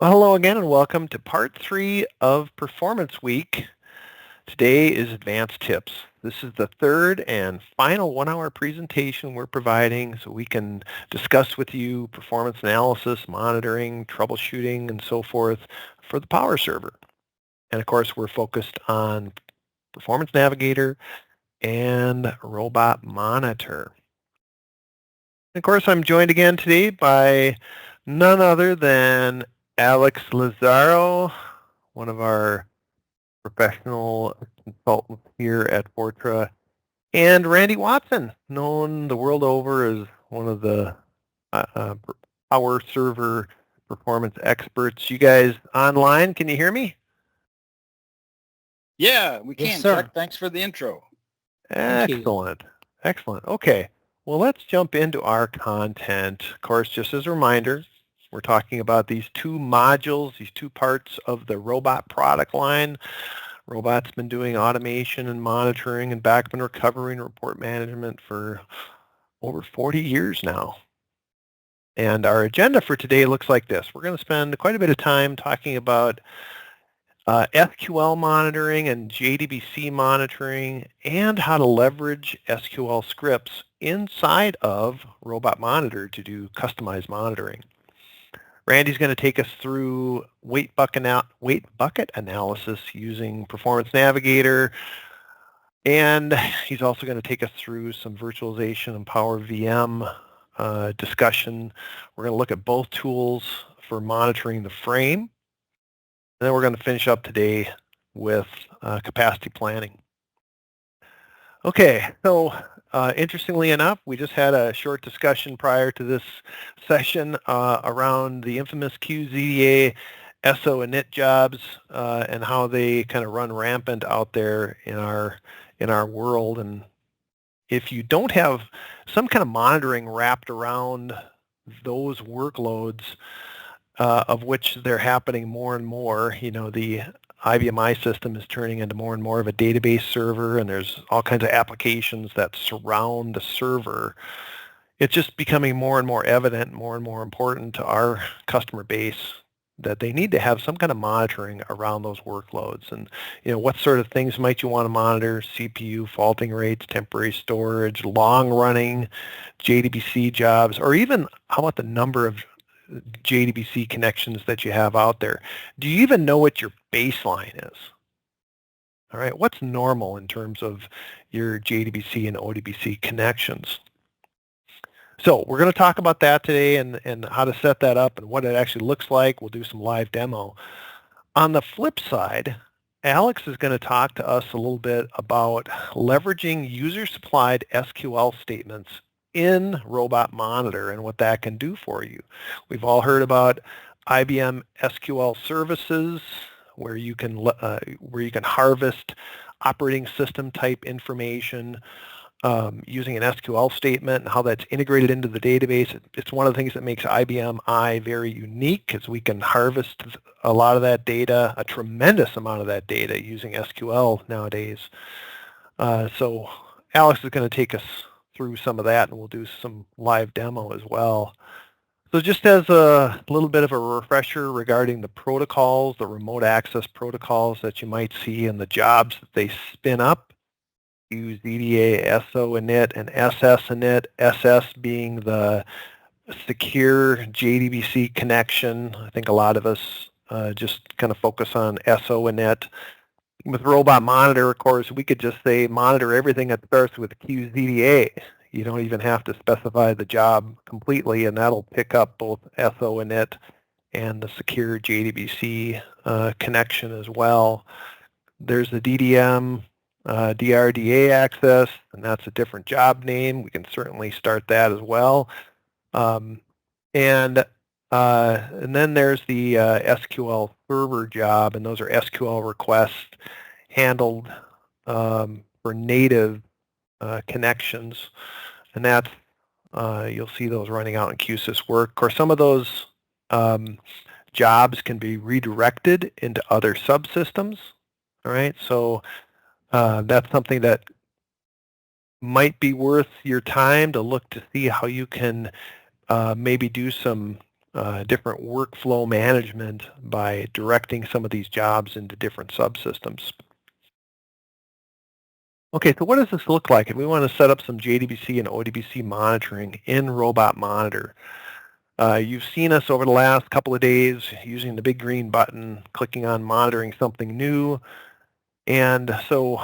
Well, hello again and welcome to part 3 of Performance Week. Today is Advanced Tips. This is the third and final 1-hour presentation we're providing so we can discuss with you performance analysis, monitoring, troubleshooting, and so forth for the Power Server. And of course, we're focused on Performance Navigator and Robot Monitor. And of course, I'm joined again today by none other than Alex Lazaro, one of our professional consultants here at Fortra, and Randy Watson, known the world over as one of the Power Server performance experts. You guys online, can you hear me? Yeah, we Yes, can, sir. Chuck. Thanks for the intro. Thank you. Excellent. Excellent. Okay. Well, let's jump into our content. Of course, just as a reminder, we're talking about these two modules, these two parts of the robot product line. Robot's been doing automation and monitoring and backup and recovery and report management for over 40 years now. And our agenda for today looks like this. We're going to spend quite a bit of time talking about SQL monitoring and JDBC monitoring and how to leverage SQL scripts inside of Robot Monitor to do customized monitoring. Randy's going to take us through weight bucket analysis using Performance Navigator, and he's also going to take us through some virtualization and Power VM discussion. We're going to look at both tools for monitoring the frame, and then we're going to finish up today with capacity planning. Okay, so interestingly enough, we just had a short discussion prior to this session around the infamous QZDA SO and NIT jobs and how they kind of run rampant out there in our world. And if you don't have some kind of monitoring wrapped around those workloads, of which they're happening more and more, the IBM system is turning into more and more of a database server, and there's all kinds of applications that surround the server. It's just becoming more and more evident, more and more important to our customer base that they need to have some kind of monitoring around those workloads. And, what sort of things might you want to monitor? CPU faulting rates, temporary storage, long-running JDBC jobs, or even how about the number of JDBC connections that you have out there? Do you even know what your baseline is? All right, what's normal in terms of your JDBC and ODBC connections? So we're going to talk about that today and how to set that up and what it actually looks like. We'll do some live demo. On the flip side, Alex is going to talk to us a little bit about leveraging user-supplied SQL statements in Robot Monitor and what that can do for you. We've all heard about IBM SQL services where you can harvest operating system type information using an SQL statement and how that's integrated into the database. It's one of the things that makes IBM I very unique because we can harvest a lot of that data, a tremendous amount of that data using SQL nowadays. So Alex is going to take us through some of that, and we'll do some live demo as well. So just as a little bit of a refresher regarding the protocols, the remote access protocols that you might see in the jobs that they spin up, use EDA, SO init, and SS init, SS being the secure JDBC connection. I think a lot of us just kind of focus on SO init. With Robot Monitor, of course, we could just say monitor everything that starts with QZDA. You don't even have to specify the job completely, and that'll pick up both SO init and the secure JDBC connection as well. There's the DDM, DRDA access, and that's a different job name. We can certainly start that as well. And then there's the SQL Server job, and those are SQL requests handled for native connections, and that's you'll see those running out in QSys work. Of course, some of those jobs can be redirected into other subsystems. All right, so that's something that might be worth your time to look to see how you can maybe do some different workflow management by directing some of these jobs into different subsystems. Okay, so what does this look like if we want to set up some JDBC and ODBC monitoring in Robot Monitor? You've seen us over the last couple of days using the big green button, clicking on monitoring something new. And so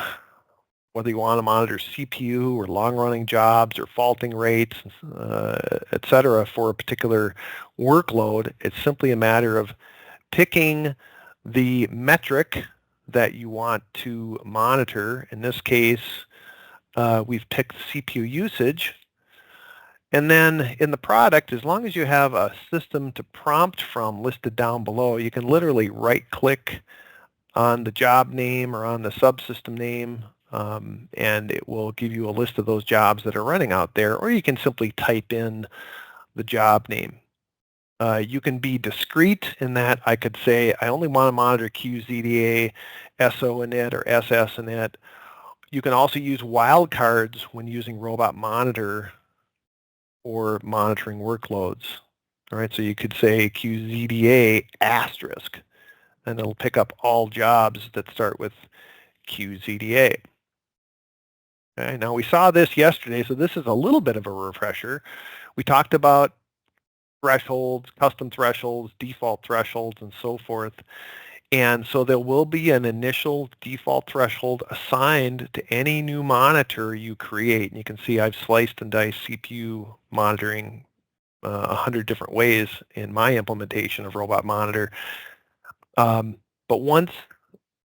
whether you want to monitor CPU or long-running jobs or faulting rates, et cetera, for a particular workload, it's simply a matter of picking the metric that you want to monitor. In this case, we've picked CPU usage. And then in the product, as long as you have a system to prompt from listed down below, you can literally right-click on the job name or on the subsystem name, and it will give you a list of those jobs that are running out there, or you can simply type in the job name. You can be discrete in that I could say I only want to monitor QZDA, SO init, or SS init. You can also use wildcards when using Robot Monitor for monitoring workloads. All right, so you could say QZDA asterisk, and it'll pick up all jobs that start with QZDA. Okay, now we saw this yesterday, so this is a little bit of a refresher. We talked about thresholds, custom thresholds, default thresholds, and so forth. And so there will be an initial default threshold assigned to any new monitor you create. And you can see I've sliced and diced CPU monitoring 100 different ways in my implementation of Robot Monitor. But once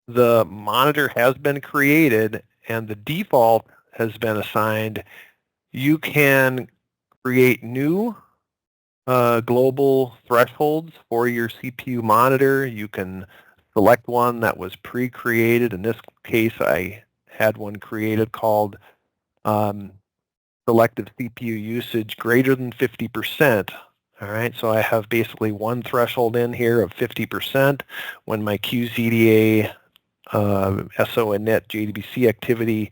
the monitor has been created and the default has been assigned, you can create new global thresholds for your CPU monitor. You can select one that was pre-created. In this case, I had one created called selective CPU usage greater than 50%. All right, so I have basically one threshold in here of 50%. When my QZDA SO init JDBC activity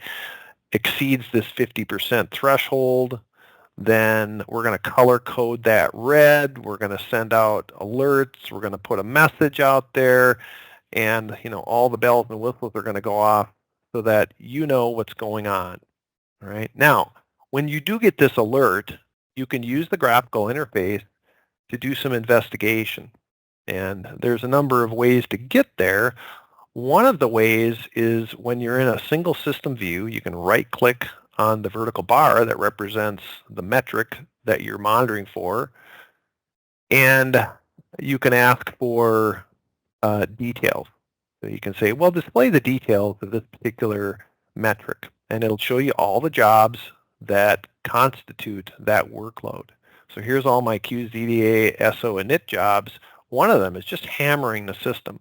exceeds this 50% threshold, then we're going to color code that red. We're going to send out alerts. We're going to put a message out there, and all the bells and whistles are going to go off so that you know what's going on. All right. Now, when you do get this alert, you can use the graphical interface to do some investigation, and there's a number of ways to get there. One of the ways is when you're in a single system view, you can right-click on the vertical bar that represents the metric that you're monitoring for, and you can ask for details. So you can say, well, display the details of this particular metric, and it'll show you all the jobs that constitute that workload. So here's all my QZDA, SO, init jobs. One of them is just hammering the system.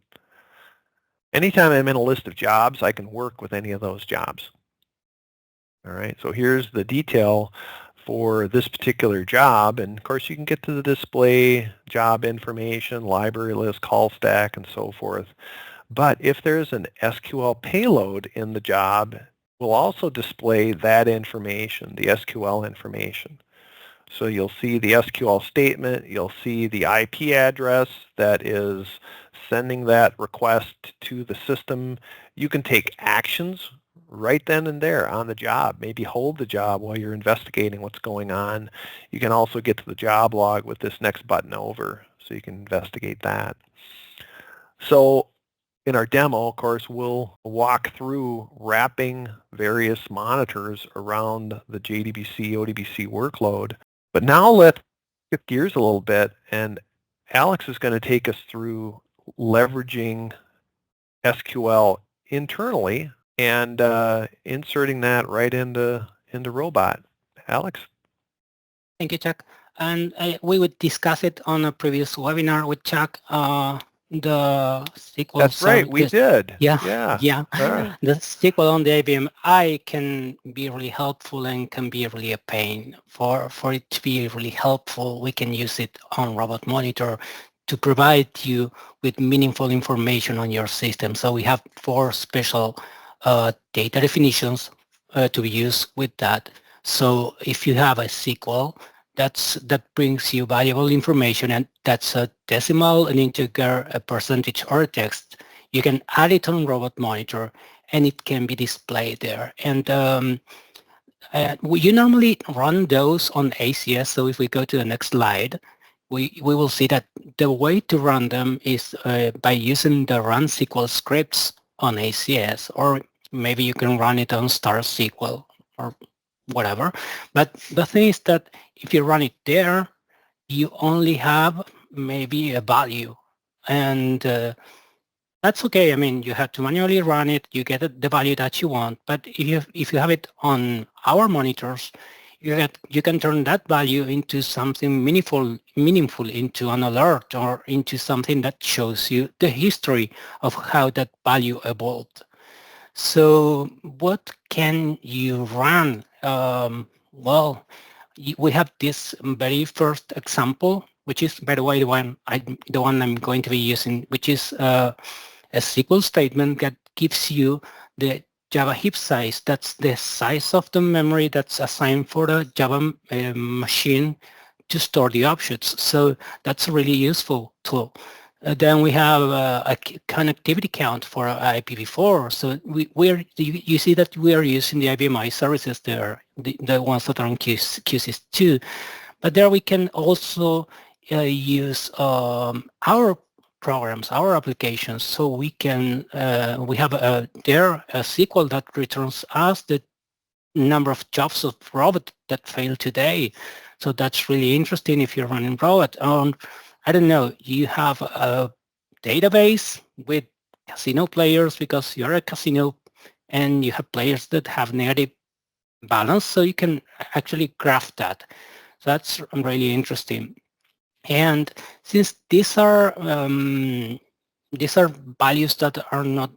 Anytime I'm in a list of jobs, I can work with any of those jobs. All right, so here's the detail for this particular job, and of course you can get to the display job information, library list, call stack, and so forth. But if there's an SQL payload in the job, we'll also display that information, the SQL information. So you'll see the SQL statement, you'll see the IP address that is sending that request to the system. You can take actions right then and there on the job. Maybe hold the job while you're investigating what's going on. You can also get to the job log with this next button over, so you can investigate that. So in our demo, of course, we'll walk through wrapping various monitors around the JDBC, ODBC workload. But now let's shift gears a little bit, and Alex is going to take us through leveraging SQL internally and inserting that right into Robot. Alex? Thank you, Chuck. And we would discuss it on a previous webinar with Chuck. The SQL. That's right, we did. Yeah. The SQL on the IBM I can be really helpful and can be really a pain. For it to be really helpful, we can use it on Robot Monitor to provide you with meaningful information on your system. So we have 4 special data definitions to be used with that. So if you have a SQL, that brings you valuable information, and that's a decimal, an integer, a percentage, or a text. You can add it on Robot Monitor, and it can be displayed there. And you normally run those on ACS. So if we go to the next slide, we will see that the way to run them is by using the run SQL scripts on ACS, or maybe you can run it on Star SQL or whatever. But the thing is that if you run it there, you only have maybe a value, and that's okay. I mean, you have to manually run it. You get the value that you want. But if you have it on our monitors, you can turn that value into something meaningful into an alert, or into something that shows you the history of how that value evolved. So what can you run? Well, we have this very first example, which is, by the way, the one I'm going to be using, which is a SQL statement that gives you the Java heap size. That's the size of the memory that's assigned for the Java machine to store the objects. So that's a really useful tool. Then we have a connectivity count for IPv4. So you see that we are using the IBM I services there, the ones that are on QSys2. But there we can also use our programs, our applications. So we can we have there a SQL that returns us the number of jobs of robot that failed today. So that's really interesting if you're running robot. I don't know, you have a database with casino players because you're a casino, and you have players that have negative balance, so you can actually graph that. So that's really interesting. And since these are values that are not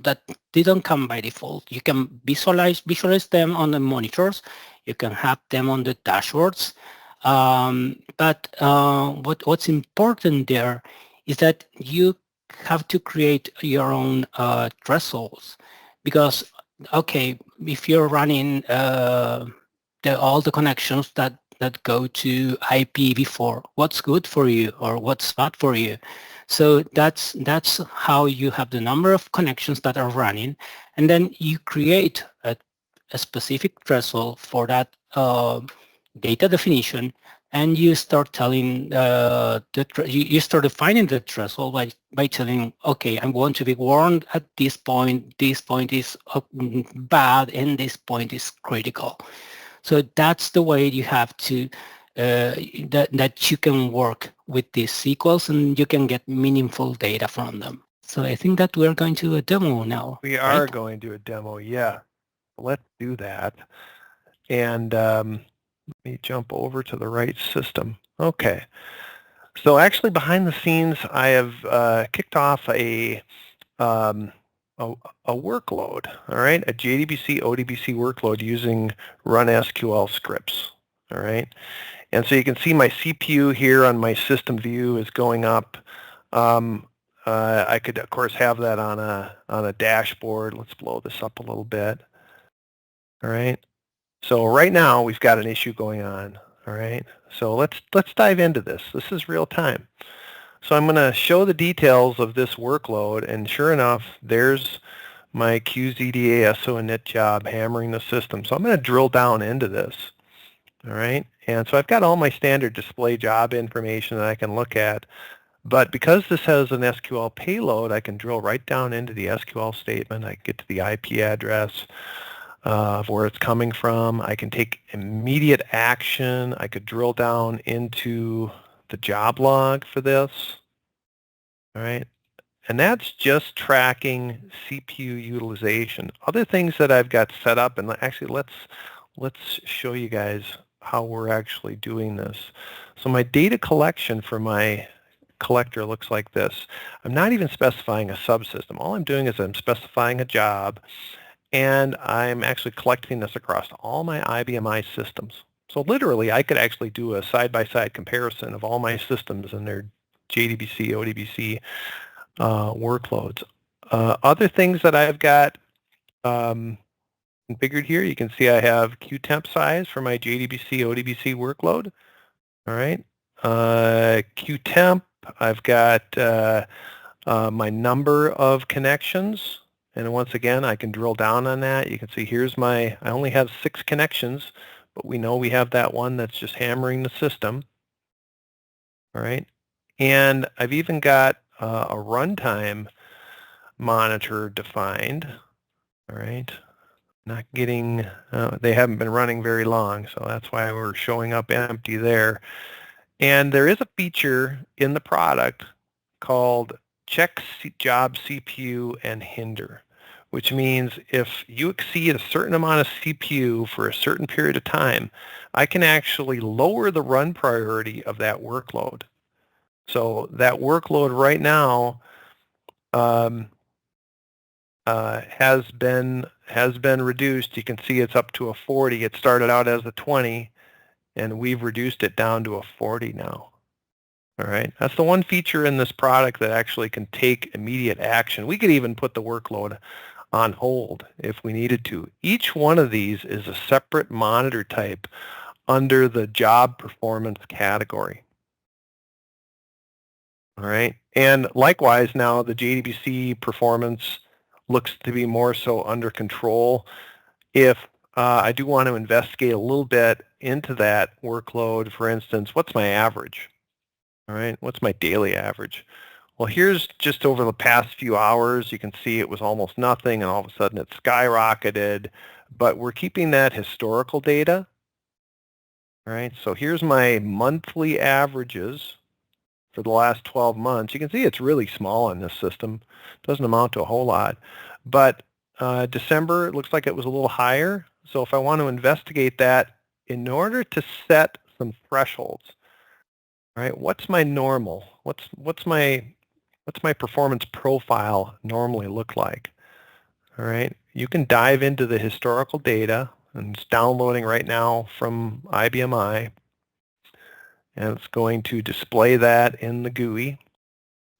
that didn't come by default, you can visualize them on the monitors. You can have them on the dashboards. But what's important there is that you have to create your own thresholds, because okay, if you're running all the connections that go to IPv4, what's good for you or what's bad for you? So that's how you have the number of connections that are running, and then you create a specific threshold for that data definition, and you start telling you start defining the threshold by telling, okay, I'm going to be warned at this point. This point is bad, and this point is critical. So that's the way you have to that you can work with these SQLs, and you can get meaningful data from them. So I think that we're going to a demo now. We are going to a demo, yeah. Let's do that. And let me jump over to the right system. Okay. So actually behind the scenes, I have kicked off a workload, all right, a JDBC ODBC workload using run SQL scripts, all right. And so you can see my CPU here on my system view is going up. I could, of course, have that on a dashboard. Let's blow this up a little bit. All right. So right now we've got an issue going on. All right. So let's dive into this. This is real time. So I'm going to show the details of this workload, and sure enough, there's my QZDA SO init job hammering the system. So I'm going to drill down into this. All right. And so I've got all my standard display job information that I can look at. But because this has an SQL payload, I can drill right down into the SQL statement. I get to the IP address of where it's coming from. I can take immediate action. I could drill down into the job log for this. All right. And that's just tracking CPU utilization. Other things that I've got set up, and actually let's show you guys how we're actually doing this. So my data collection for my collector looks like this. I'm not even specifying a subsystem. All I'm doing is I'm specifying a job, and I'm actually collecting this across all my IBM I systems. So literally, I could actually do a side-by-side comparison of all my systems and their JDBC, ODBC workloads. Other things that I've got configured here, you can see I have queue temp size for my JDBC, ODBC workload. All right. QTemp, I've got my number of connections. And once again, I can drill down on that. You can see here's I only have 6 connections, but we know we have that one that's just hammering the system. All right. And I've even got a runtime monitor defined. All right. Not getting, they haven't been running very long, so that's why we're showing up empty there. And there is a feature in the product called check job CPU and hinder, which means if you exceed a certain amount of CPU for a certain period of time, I can actually lower the run priority of that workload. So that workload right now has been reduced. You can see it's up to a 40. It started out as a 20, and we've reduced it down to a 40 now. All right, that's the one feature in this product that actually can take immediate action. We could even put the workload on hold if we needed to. Each one of these is a separate monitor type under the job performance category. All right, and likewise now the JDBC performance looks to be more so under control. If I do want to investigate a little bit into that workload, for instance, what's my average? All right, what's my daily average? Well, here's just over the past few hours, you can see it was almost nothing, and all of a sudden it skyrocketed. But we're keeping that historical data. All right, so here's my monthly averages for the last 12 months. You can see it's really small on this system. It doesn't amount to a whole lot. But December, it looks like it was a little higher. So if I want to investigate that, in order to set some thresholds, all right, what's my normal? What's my performance profile normally look like? All right, you can dive into the historical data, and it's downloading right now from IBM, and it's going to display that in the GUI.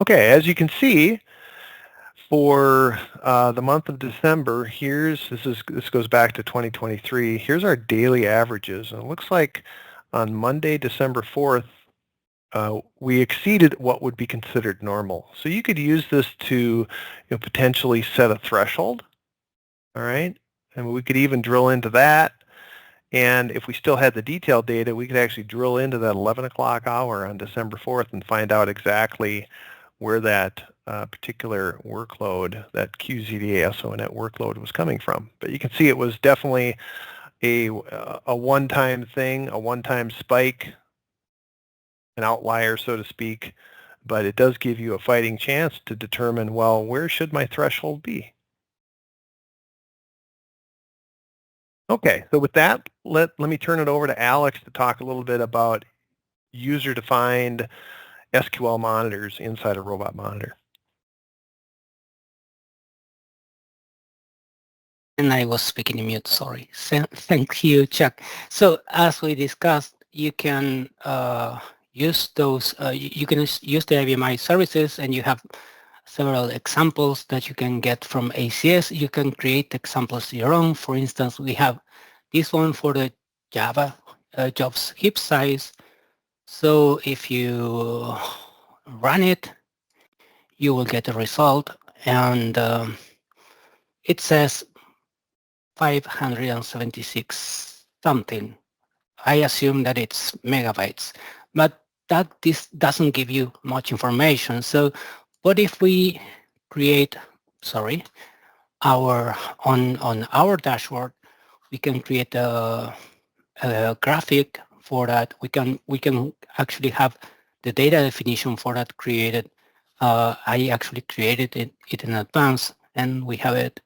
Okay, as you can see, for the month of December, this goes back to 2023. Here's our daily averages, and it looks like on Monday, December 4th, we exceeded what would be considered normal. So you could use this to potentially set a threshold. All right, and we could even drill into that. And if we still had the detailed data, we could actually drill into that 11 o'clock hour on December 4th and find out exactly where that particular workload, that QZDA SONet workload was coming from. But you can see it was definitely a one-time thing, a one-time spike, an outlier, so to speak, but it does give you a fighting chance to determine, well, where should my threshold be? Okay, so with that, let me turn it over to Alex to talk a little bit about user-defined SQL monitors inside a robot monitor. And I was speaking in mute, sorry. Thank you, Chuck. So as we discussed, you can use those, you can use the IBM services, and you have several examples that you can get from ACS. You can create examples your own. For instance, we have this one for the Java jobs heap size. So if you run it, you will get a result, and it says 576 something. I assume that it's megabytes, but this doesn't give you much information. So what if we create, on our dashboard, we can create a graphic for that. We can actually have the data definition for that created. I actually created it in advance, and we have it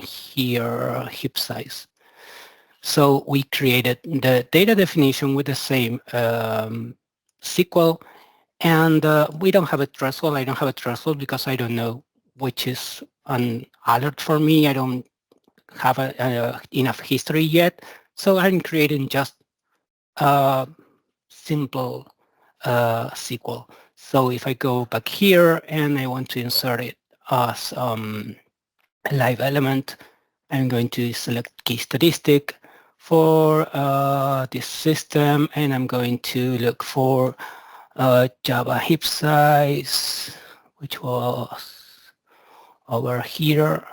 here, heap size. So we created the data definition with the same SQL, and we don't have a threshold. I don't have a threshold because I don't know which is an alert for me. I don't have enough history yet. So I'm creating just a simple SQL. So if I go back here and I want to insert it as a live element, I'm going to select key statistic. for this system, and I'm going to look for Java heap size, which was over here.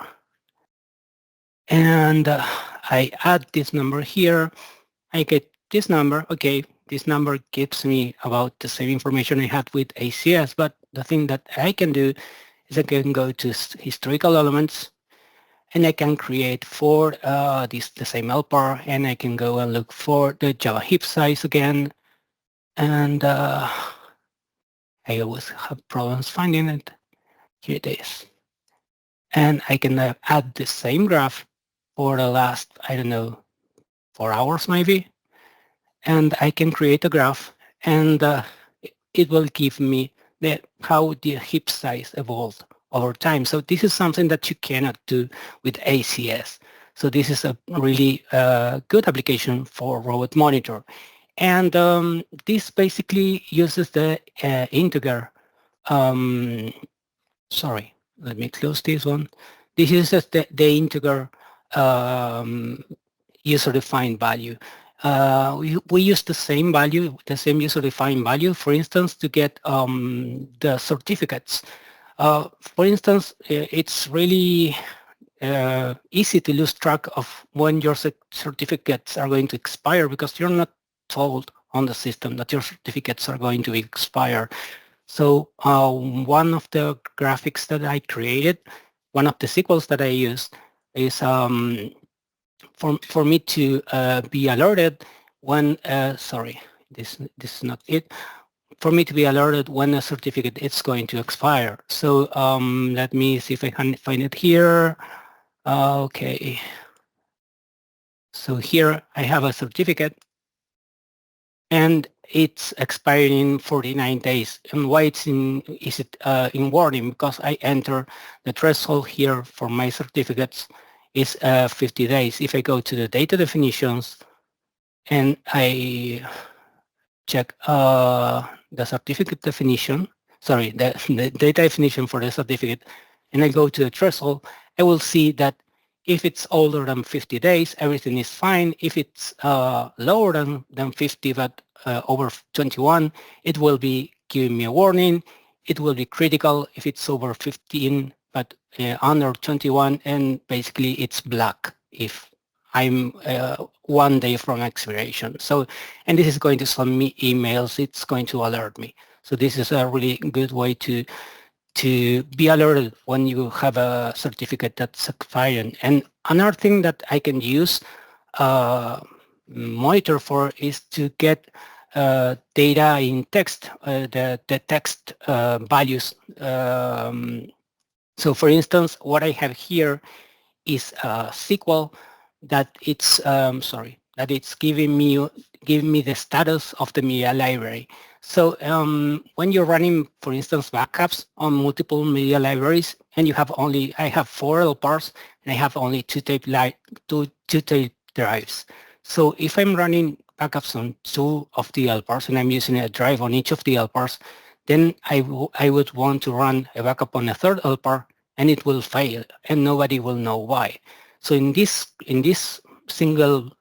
And I add this number here. I get this number. Okay, this number gives me about the same information I had with ACS, but the thing that I can do is I can go to historical elements, and I can create for the same helper, and I can go and look for the Java heap size again. And I always have problems finding it. Here it is. And I can add the same graph for the last, I don't know, 4 hours maybe. And I can create a graph, and it will give me how the heap size evolved over time. So this is something that you cannot do with ACS. So this is a really good application for Robot Monitor. And this basically uses the integer. Sorry, let me close this one. This uses the integer user-defined value. We use the same value, the same user-defined value, for instance, to get the certificates. For instance, it's really easy to lose track of when your certificates are going to expire because you're not told on the system that your certificates are going to expire. So one of the graphics that I created, one of the SQLs that I used is for me to be alerted when, sorry, this is not it, for me to be alerted when a certificate is going to expire. So let me see if I can find it here. Okay. So here I have a certificate and it's expiring in 49 days. And why is it in warning? Because I enter the threshold here for my certificates is 50 days. If I go to the data definitions and I check the certificate definition, sorry, the data definition for the certificate, and I go to the threshold, I will see that if it's older than 50 days, everything is fine. If it's lower than 50, but over 21, it will be giving me a warning. It will be critical if it's over 15, but under 21, and basically it's black if I'm 1 day from expiration. So, and this is going to send me emails. It's going to alert me. So this is a really good way to be alerted when you have a certificate that's expiring. And another thing that I can use Monitor for is to get data in text, the text values. So for instance, what I have here is a SQL that it's that it's giving me the status of the media library. So when you're running, for instance, backups on multiple media libraries, and you have only, I have 4 LPARs and I have only two tape drives. So if I'm running backups on 2 of the LPARs and I'm using a drive on each of the LPARs, then I would want to run a backup on a third LPAR and it will fail and nobody will know why. So in this single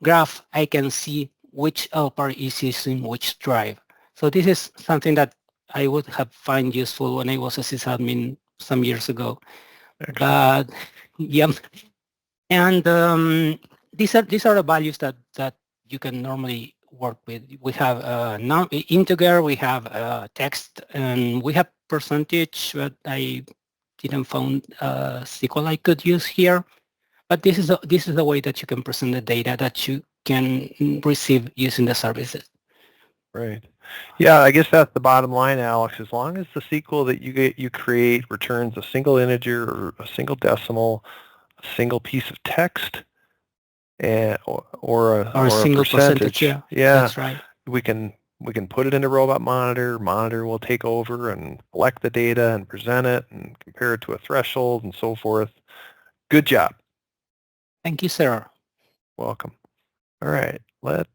graph, I can see which LPAR is using which drive. So this is something that I would have found useful when I was a sysadmin some years ago. But yeah, and these are the values that you can normally work with. We have integer, we have text, and we have percentage, but I didn't find SQL I could use here. But this is the way that you can present the data that you can receive using the services. Right. Yeah, I guess that's the bottom line, Alex. As long as the SQL that you create returns a single integer or a single decimal, a single piece of text, and or a single percentage. Yeah, that's right. We can put it into Robot Monitor. Monitor will take over and collect the data and present it and compare it to a threshold and so forth. Good job. Thank you, sir. Welcome. All right, let's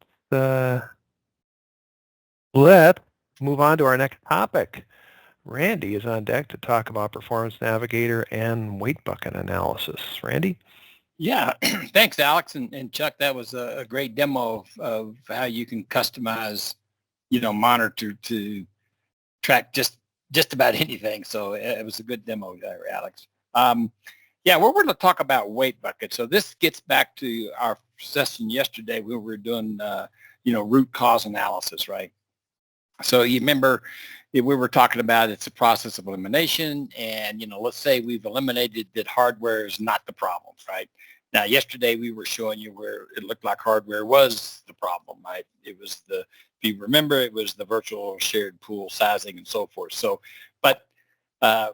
move on to our next topic. Randy is on deck to talk about Performance Navigator and weight bucket analysis. Randy? Yeah, thanks, Alex and Chuck. That was a great demo of how you can customize, monitor to track just about anything. So it was a good demo there, Alex. Yeah, we're going to talk about weight buckets. So this gets back to our session yesterday when we were doing, root cause analysis, right? So you remember we were talking about it's a process of elimination, and let's say we've eliminated that hardware is not the problem, right? Now, yesterday we were showing you where it looked like hardware was the problem, right? It was if you remember, it was the virtual shared pool sizing and so forth. So, but uh,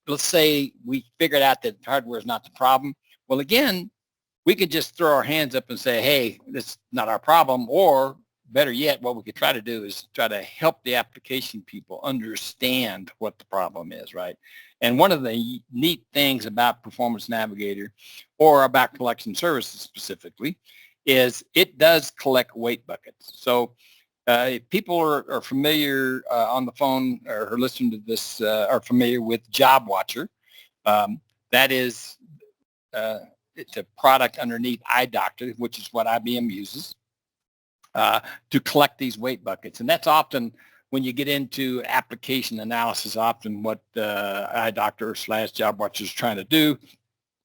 let's say we figured out that hardware is not the problem. Well, again, we could just throw our hands up and say, hey, this is not our problem. Or better yet, what we could try to do is try to help the application people understand what the problem is, right? And one of the neat things about Performance Navigator, or about collection services specifically, is it does collect weight buckets. So if people are familiar on the phone or are listening to this, are familiar with Job Watcher, that is it's a product underneath iDoctor, which is what IBM uses to collect these weight buckets. And that's often, when you get into application analysis, often what iDoctor / Job Watcher is trying to do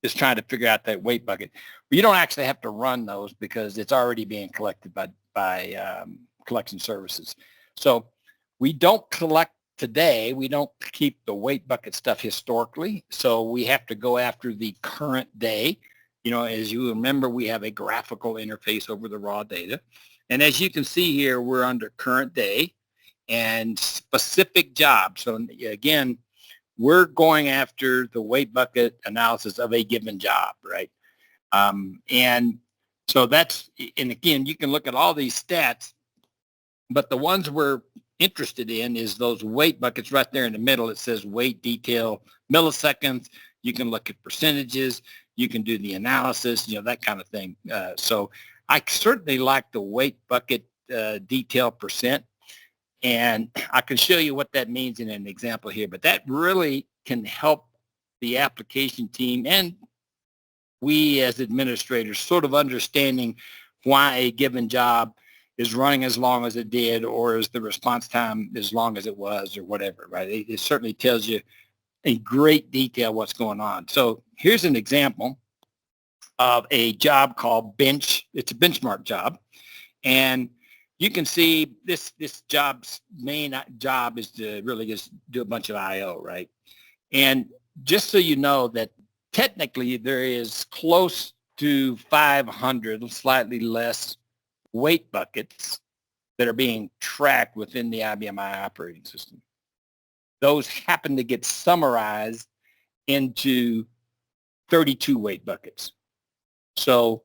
is trying to figure out that weight bucket. But you don't actually have to run those because it's already being collected by collection services. So we don't collect today. We don't keep the weight bucket stuff historically. So we have to go after the current day. As you remember, we have a graphical interface over the raw data. And as you can see here, we're under current day and specific jobs. So again, we're going after the weight bucket analysis of a given job, right? And so and again, you can look at all these stats, but the ones we're interested in is those weight buckets right there in the middle. It says weight detail milliseconds. You can look at percentages. You can do the analysis, that kind of thing. So I certainly like the weight bucket detail percent. And I can show you what that means in an example here, but that really can help the application team and we as administrators sort of understanding why a given job is running as long as it did, or is the response time as long as it was, or whatever, right? It certainly tells you in great detail what's going on. So here's an example of a job called bench. It's a benchmark job. And you can see this job's main job is to really just do a bunch of I/O, right? And just so you know that technically there is close to 500, slightly less weight buckets that are being tracked within the IBM I operating system. Those happen to get summarized into 32 weight buckets. So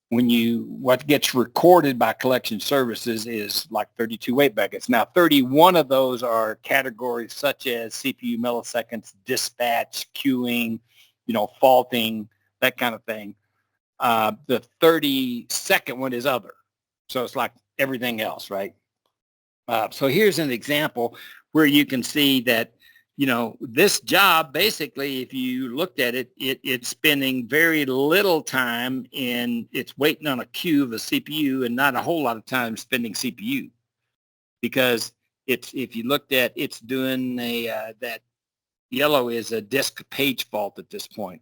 what gets recorded by collection services is like 32 weight buckets. Now, 31 of those are categories such as CPU milliseconds, dispatch, queuing, faulting, that kind of thing. The 32nd one is other. So it's like everything else, right? So here's an example where you can see that, this job, basically, if you looked at it, it's spending very little time it's waiting on a queue of a CPU and not a whole lot of time spending CPU, because if you looked at, it's doing that yellow is a disk page fault at this point.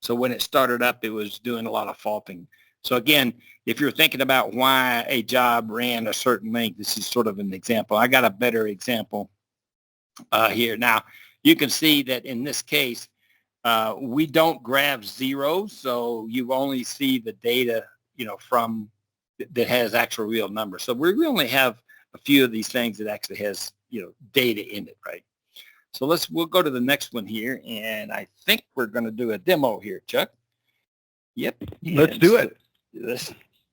So when it started up, it was doing a lot of faulting. So again, if you're thinking about why a job ran a certain length, this is sort of an example. I got a better example here. Now, you can see that in this case, we don't grab zeros, so you only see the data, from that has actual real numbers. So we only have a few of these things that actually has, data in it, right? So we'll go to the next one here, and I think we're going to do a demo here, Chuck. Yep. Let's do it.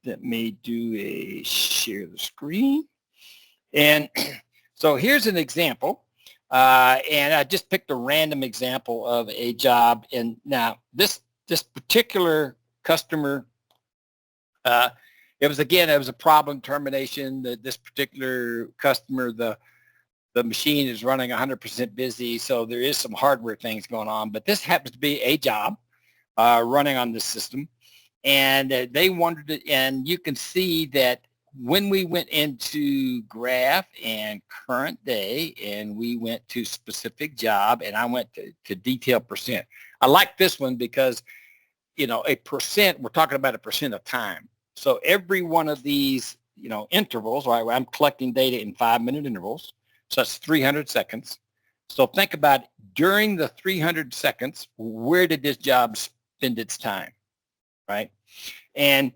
Let me do a share the screen. And so here's an example. And I just picked a random example of a job. And now this particular customer, it was a problem termination. This particular customer, the machine is running 100% busy, so there is some hardware things going on. But this happens to be a job running on this system. And they wanted to, and you can see that when we went into graph and current day, and we went to specific job, and I went to detail percent. I like this one because, you know, a percent, we're talking about a percent of time. So every one of these, you know, intervals, right, I'm collecting data in 5-minute intervals. So that's 300 seconds. So think about during the 300 seconds, where did this job spend its time, right? And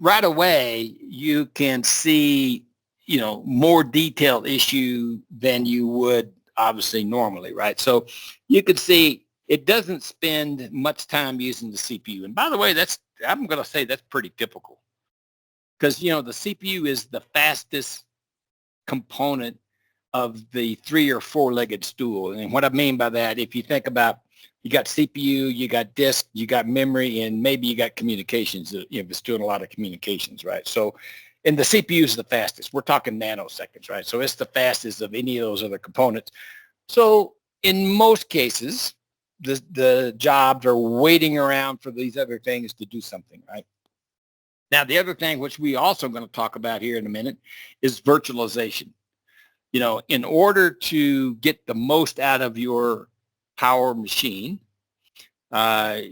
right away, you can see, you know, more detailed issue than you would obviously normally, right? So you can see it doesn't spend much time using the CPU. And by the way, that's, I'm going to say that's pretty typical because, you know, the CPU is the fastest component of the 3 or 4-legged stool. And what I mean by that, if you think about, you got CPU, you got disk, you got memory, and maybe you got communications. You know, it's doing a lot of communications, right? So, and the CPU is the fastest. We're talking nanoseconds, right? So it's the fastest of any of those other components. So in most cases, the jobs are waiting around for these other things to do something, right? Now, the other thing, which we also going to talk about here in a minute, is virtualization. You know, in order to get the most out of your power machine, IBM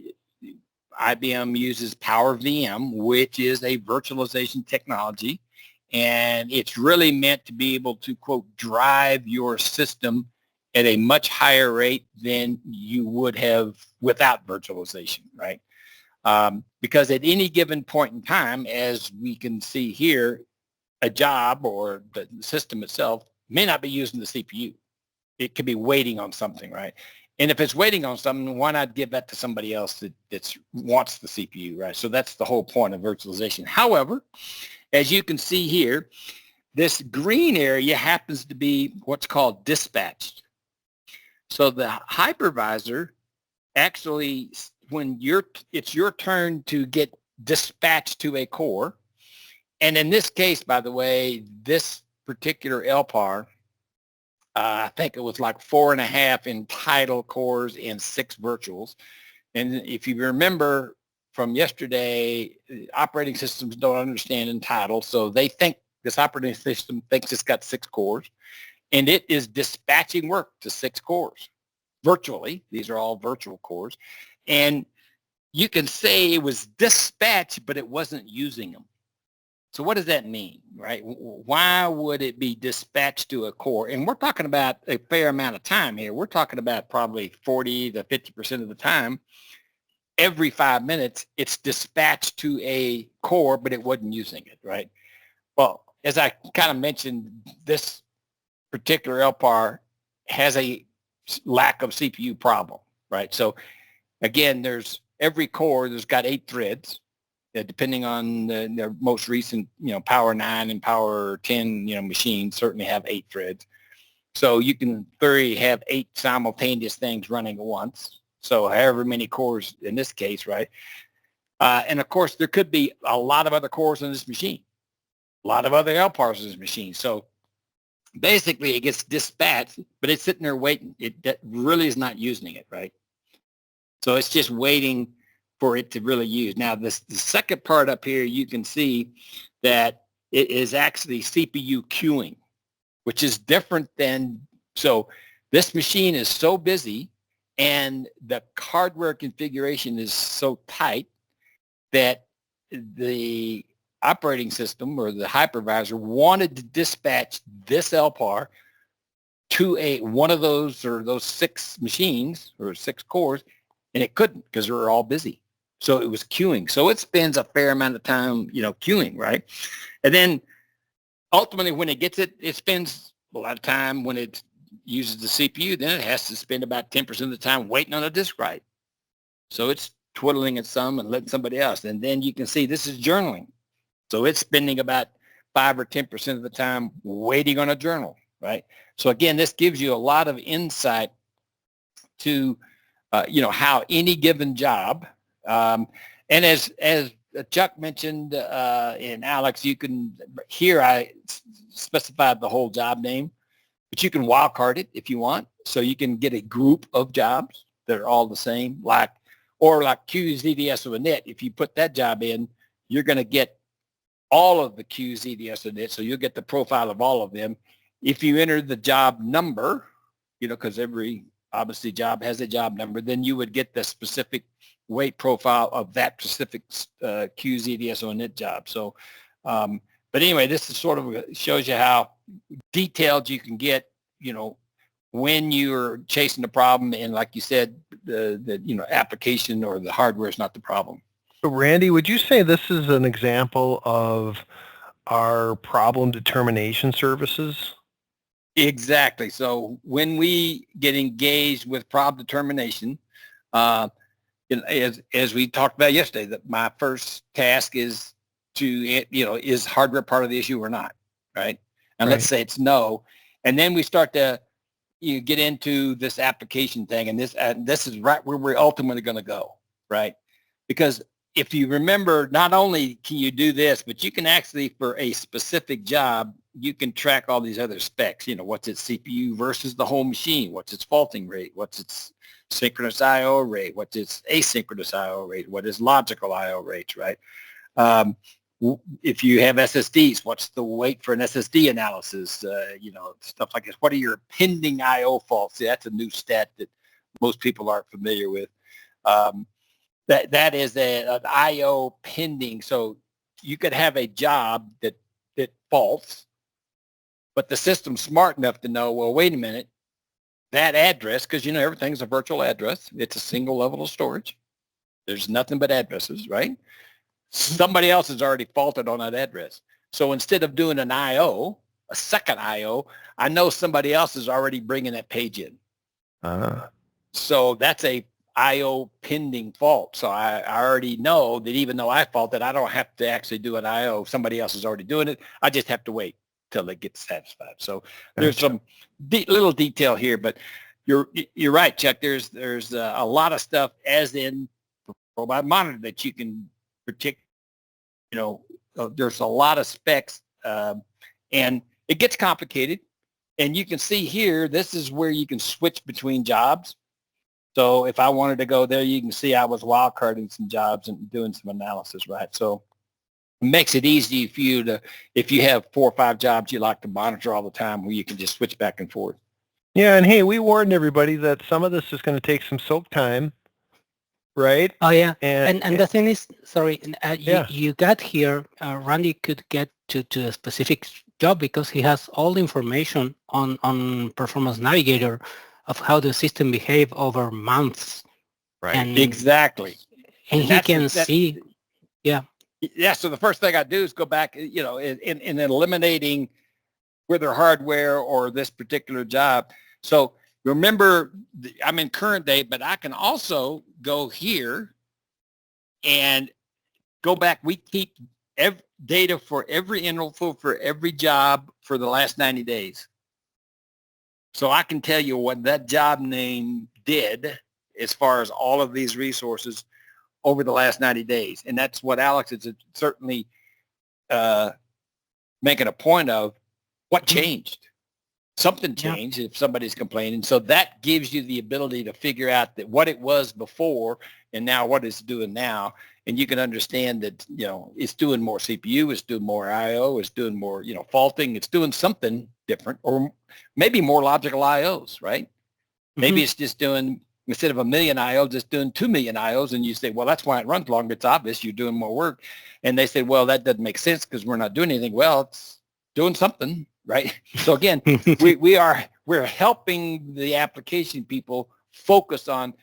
uses Power VM, which is a virtualization technology, and it's really meant to be able to, quote, drive your system at a much higher rate than you would have without virtualization, right? Because at any given point in time, as we can see here, a job or the system itself may not be using the CPU. It could be waiting on something, right? And if it's waiting on something, why not give that to somebody else that wants the CPU, right? So that's the whole point of virtualization. However, as you can see here, this green area happens to be what's called dispatched. So the hypervisor actually, when it's your turn to get dispatched to a core, and in this case, by the way, this particular LPAR, I think it was like 4.5 entitled cores and 6 virtuals. And if you remember from yesterday, operating systems don't understand entitled. So they think this operating system thinks it's got 6 cores, and it is dispatching work to 6 cores virtually. These are all virtual cores. And you can say it was dispatched, but it wasn't using them. So what does that mean, right? Why would it be dispatched to a core? And we're talking about a fair amount of time here. We're talking about probably 40 to 50% of the time. Every 5 minutes, it's dispatched to a core, but it wasn't using it, right? Well, as I kind of mentioned, this particular LPAR has a lack of CPU problem, right? So again, there's every core, there's got 8 threads. Depending on their most recent, you know, Power 9 and Power 10, you know, machines certainly have 8 threads. So you can very have 8 simultaneous things running at once. So however many cores in this case, right? And of course, there could be a lot of other cores in this machine, a lot of other LPARs in this machine. So basically it gets dispatched, but it's sitting there waiting. That really is not using it, right? So it's just waiting for it to really use. Now, the second part up here, you can see that it is actually CPU queuing, which is different than, so this machine is so busy and the hardware configuration is so tight that the operating system or the hypervisor wanted to dispatch this LPAR to one of those or those 6 machines or 6 cores, and it couldn't because they were all busy. So it was queuing. So it spends a fair amount of time, you know, queuing, right? And then ultimately when it gets it, it spends a lot of time when it uses the CPU, then it has to spend about 10% of the time waiting on a disk write. So it's twiddling its thumb and letting somebody else. And then you can see this is journaling. So it's spending about 5 or 10% of the time waiting on a journal, right? So again, this gives you a lot of insight to, you know, how any given job, and as Chuck mentioned, and Alex, you can, here I specified the whole job name, but you can wildcard it if you want. So you can get a group of jobs that are all the same, like Or like QZDS or init, if you put that job in, you're going to get all of the QZDS or init, so you'll get the profile of all of them. If you enter the job number, because every obviously job has a job number, then you would get the specific weight profile of that specific QZDS or init job. So, but anyway, this is sort of shows you how detailed you can get, when you're chasing the problem, and like you said, the application or the hardware is not the problem. So Randy, would you say this is an example of our problem determination services? Exactly. So when we get engaged with problem determination, as we talked about yesterday, that my first task is to, is hardware part of the issue or not, right? And let's say it's no, and then we start to get into this application thing, and this is right where we're ultimately going to go, right? Because if you remember, not only can you do this, but you can actually, for a specific job, you can track all these other specs. What's its CPU versus the whole machine? What's its faulting rate? What's its synchronous I/O rate? What's its asynchronous I/O rate? What is logical I/O rates, right? If you have SSDs, what's the weight for an SSD analysis? Stuff like this. What are your pending I/O faults? See, that's a new stat that most people aren't familiar with. That is an I/O pending. So you could have a job that faults, but the system's smart enough to know, well, wait a minute, that address, because everything's a virtual address. It's a single level of storage. There's nothing but addresses, right? Somebody else has already faulted on that address. So instead of doing an I/O, a second I/O, I know somebody else is already bringing that page in. So that's a I/O pending fault. So I already know that even though I faulted, I don't have to actually do an I/O. Somebody else is already doing it. I just have to wait till it gets satisfied. So there's some little detail here, but you're right, Chuck. There's a lot of stuff, as in robot monitor, that you can predict. There's a lot of specs, and it gets complicated. And you can see here, this is where you can switch between jobs. So if I wanted to go there, you can see I was wildcarding some jobs and doing some analysis, right? So it makes it easy for you to, if you have 4 or 5 jobs you like to monitor all the time, where you can just switch back and forth. Yeah, and hey, we warned everybody that some of this is going to take some soak time, right? Oh yeah, and the thing is, sorry, you got here, Randy could get to a specific job because he has all the information on Performance Navigator of how the system behave over months. Right. And, exactly. And he can see, yeah. Yeah, so the first thing I do is go back, in eliminating whether hardware or this particular job. So remember, I'm in current day, but I can also go here and go back. We keep data for every interval for every job for the last 90 days. So I can tell you what that job name did as far as all of these resources over the last 90 days. And that's what Alex is certainly making a point of. What changed? Something changed if somebody's complaining. So that gives you the ability to figure out that what it was before and now what it's doing now. And you can understand that, it's doing more CPU, it's doing more I/O, it's doing more, faulting, it's doing something different, or maybe more logical I/Os, right? Maybe it's just doing, instead of 1 million I/O, just doing 2 million I/Os. And you say, well, that's why it runs longer. It's obvious you're doing more work. And they say, well, that doesn't make sense because we're not doing anything. Well, it's doing something, right? So again, we're helping the application people focus on,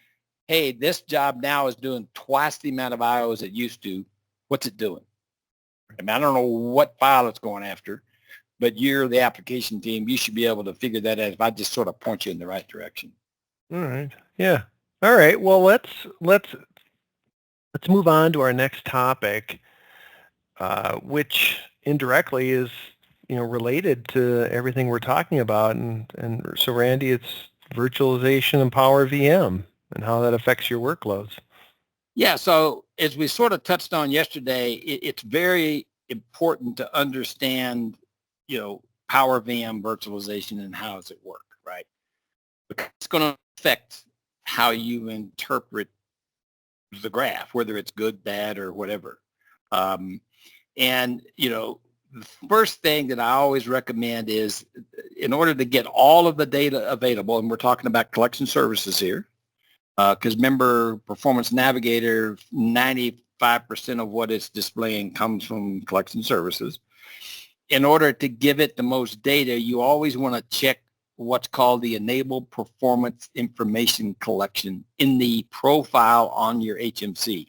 hey, this job now is doing twice the amount of I/Os it used to. What's it doing? I mean, I don't know what file it's going after, but you're the application team. You should be able to figure that out if I just sort of point you in the right direction. All right. Yeah. All right. Well, let's move on to our next topic, which indirectly is related to everything we're talking about, and so Randy, it's virtualization and Power VM and how that affects your workloads. Yeah. So as we sort of touched on yesterday, it's very important to understand, Power VM virtualization and how does it work, right? Because it's going to affect how you interpret the graph, whether it's good, bad, or whatever. And, the first thing that I always recommend is, in order to get all of the data available, and we're talking about collection services here, because remember, Performance Navigator, 95% of what it's displaying comes from collection services. In order to give it the most data, you always want to check what's called the Enable Performance Information Collection in the profile on your HMC.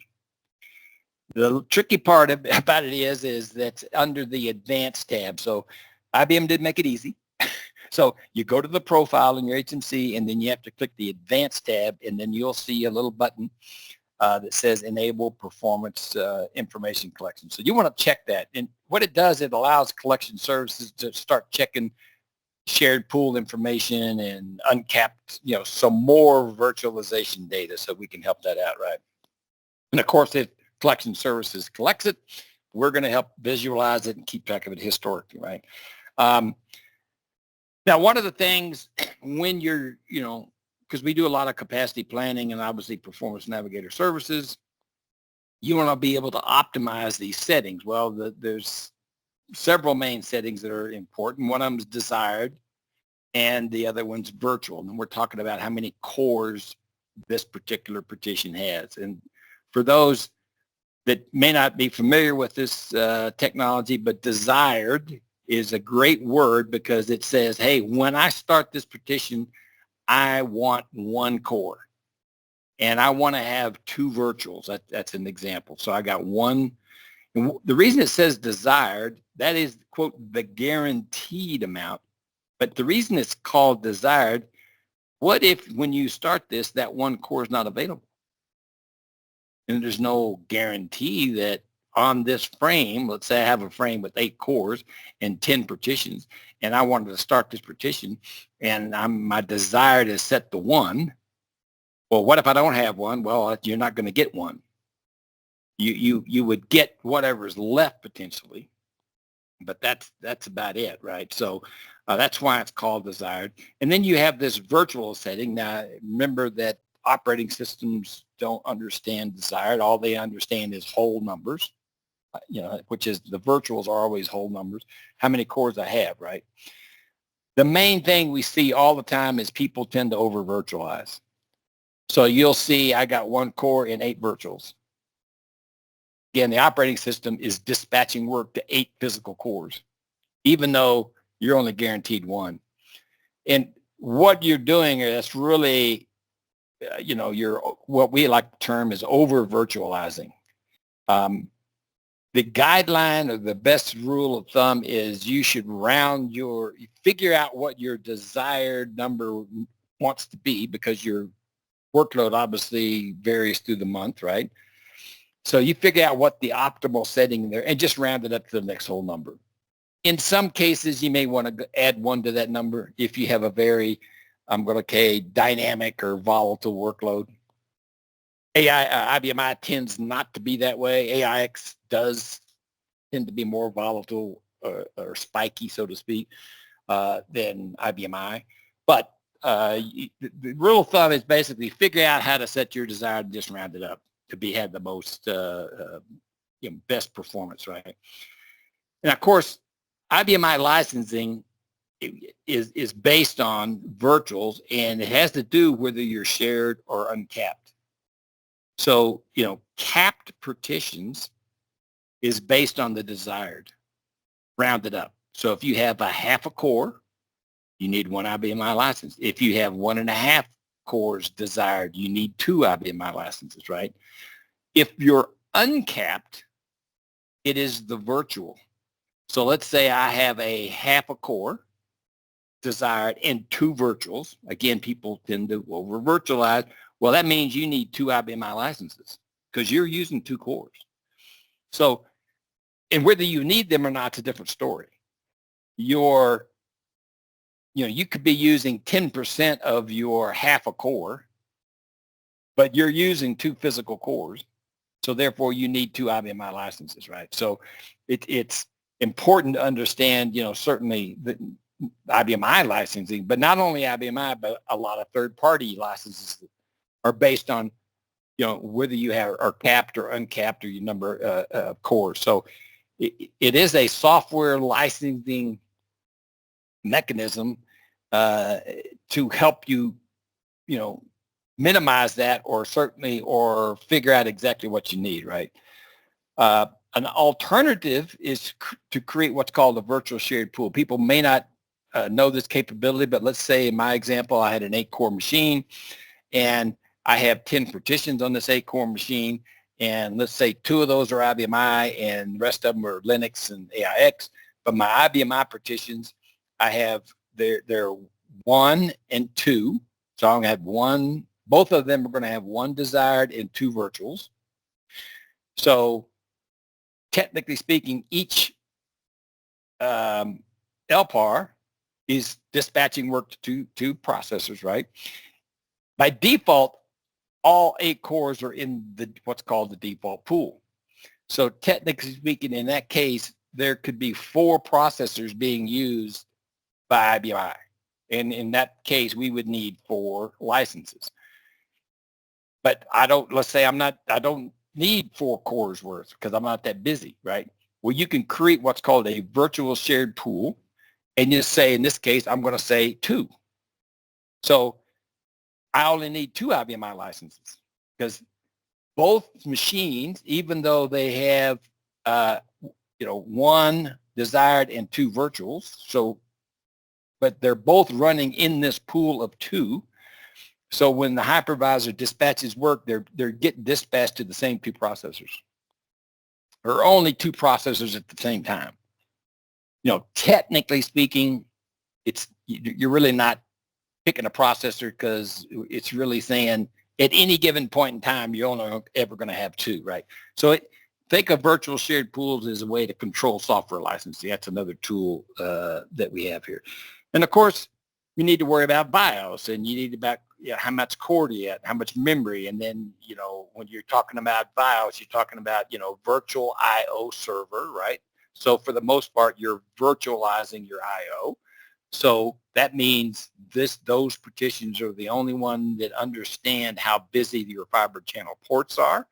The tricky part about it is that under the Advanced tab. So IBM did make it easy. So you go to the profile in your HMC, and then you have to click the Advanced tab, and then you'll see a little button that says Enable Performance Information Collection. So you want to check that. And what it does, it allows collection services to start checking shared pool information and uncapped, some more virtualization data, so we can help that out, right? And of course, if collection services collects it, we're going to help visualize it and keep track of it historically, right? Now, one of the things when you're, because we do a lot of capacity planning and obviously Performance Navigator services, you want to be able to optimize these settings. Well, there's several main settings that are important. One of them is desired, and the other one's virtual. And we're talking about how many cores this particular partition has. And for those that may not be familiar with this technology, but desired is a great word, because it says, hey, when I start this partition, I want one core, and I want to have two virtuals. That's an example. So I got one. And the reason it says desired, that is, quote, the guaranteed amount. But the reason it's called desired, what if when you start this, that one core is not available? And there's no guarantee that on this frame, let's say I have a frame with 8 cores and 10 partitions, and I wanted to start this partition, and my desire is set to 1. Well, what if I don't have one? Well, you're not going to get one. You would get whatever's left potentially, but that's about it, right? So that's why it's called desired. And then you have this virtual setting. Now, remember that operating systems don't understand desired. All they understand is whole numbers, which is the virtuals are always whole numbers, how many cores I have, right? The main thing we see all the time is people tend to over virtualize. So you'll see I got 1 core and 8 virtuals. Again, the operating system is dispatching work to 8 physical cores, even though you're only guaranteed 1. And what you're doing is really, you're, what we like to term is over virtualizing. The guideline or the best rule of thumb is you should figure out what your desired number wants to be, because your workload obviously varies through the month, right? So you figure out what the optimal setting there and just round it up to the next whole number. In some cases, you may want to add 1 to that number if you have a very, dynamic or volatile workload. IBM I tends not to be that way. AIX does tend to be more volatile or spiky, so to speak, than IBM I. But the rule of thumb is basically figure out how to set your desired and just round it up to have the most best performance, right? And of course, IBM I licensing is based on virtuals, and it has to do whether you're shared or uncapped. So, capped partitions is based on the desired, rounded up. So if you have a half a core, you need 1 IBM I license. If you have 1.5 cores desired, you need 2 IBM I licenses, right? If you're uncapped, it is the virtual. So let's say I have a half a core desired and 2 virtuals. Again, people tend to over virtualize. Well, that means you need 2 IBM I licenses because you're using 2 cores. So, and whether you need them or not, it's a different story. You could be using 10% of your half a core, but you're using 2 physical cores. So therefore you need 2 IBM I licenses, right? So it's important to understand, certainly the IBM I licensing, but not only IBM I, but a lot of third-party licenses are based on, whether you are capped or uncapped or your number of cores. So it is a software licensing mechanism to help you, minimize that or figure out exactly what you need, right? An alternative is to create what's called a virtual shared pool. People may not know this capability, but let's say in my example, I had an 8-core machine and I have 10 partitions on this 8-core machine. And let's say 2 of those are IBM and the rest of them are Linux and AIX. But my IBM partitions, I have they're 1 and 2. So I'm going to have one, both of them are going to have 1 desired and 2 virtuals. So technically speaking, each LPAR is dispatching work to 2 processors, right? By default, all 8 cores are in what's called the default pool. So technically speaking, in that case, there could be 4 processors being used by IBM. And in that case, we would need 4 licenses. But let's say I don't need 4 cores worth because I'm not that busy, right? Well, you can create what's called a virtual shared pool. And you say, in this case, I'm going to say 2. So I only need 2 IBM licenses because both machines, even though they have, 1 desired and 2 virtuals, but they're both running in this pool of 2. So when the hypervisor dispatches work, they're getting dispatched to the same 2 processors, or only 2 processors at the same time. Technically speaking, you're really not picking a processor because it's really saying at any given point in time, you're only ever going to have 2, right? So think of virtual shared pools as a way to control software licensing. That's another tool that we have here. And of course, you need to worry about BIOS, and you need about how much core do you have, how much memory, and then when you're talking about BIOS, you're talking about virtual I/O server, right? So for the most part, you're virtualizing your I/O. So that means those partitions are the only one that understand how busy your fiber channel ports are.